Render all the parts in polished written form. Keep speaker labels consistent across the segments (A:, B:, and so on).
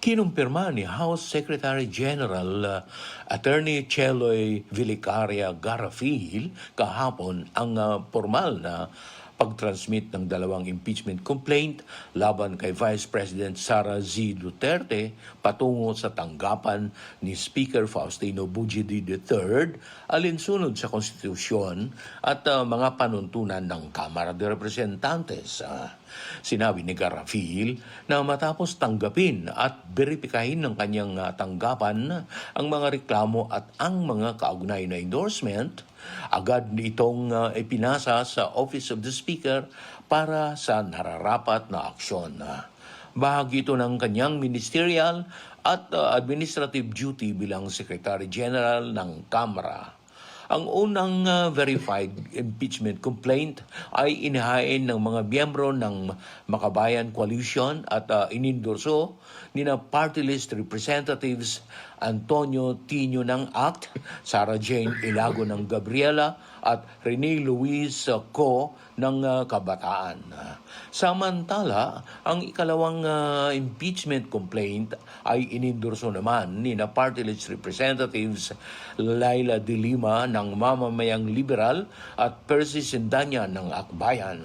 A: Kinumpirma ni House Secretary General Attorney Cheloy Villacaria Garafil kahapon ang formal na pag-transmit ng dalawang impeachment complaint laban kay Vice President Sara Z. Duterte patungo sa tanggapan ni Speaker Faustino Bujidi III alinsunod sa konstitusyon at mga panuntunan ng Kamara de Representantes. Sinabi ni Garafil na matapos tanggapin at beripikahin ng kanyang tanggapan ang mga reklamo at ang mga kaugnay na endorsement, agad itong ipinasa sa Office of the Speaker para sa nararapat na aksyon. Bahagi ito ng kanyang ministerial at administrative duty bilang Secretary General ng Kamara. Ang unang verified impeachment complaint ay inihain ng mga miyembro ng Makabayan Coalition at inindorso ni na party list representatives Antonio Tino ng ACT, Sara Jane Ilago ng Gabriela at Rene Luis Co ng Kabataan. Samantala, ang ikalawang impeachment complaint ay inindorso naman ni na party list representatives Laila de Lima ng Mamamayang Liberal at Percy Sindanya ng Akbayan.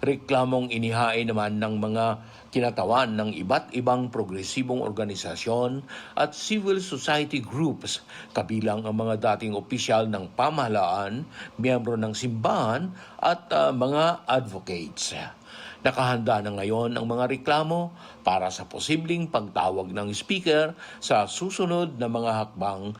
A: Reklamong inihain naman ng mga kinatawan ng iba't ibang progresibong organisasyon at civil society groups, kabilang ang mga dating opisyal ng pamahalaan, miyembro ng simbahan at mga advocates. Nakahanda na ngayon ang mga reklamo para sa posibleng pagtawag ng speaker sa susunod na mga hakbang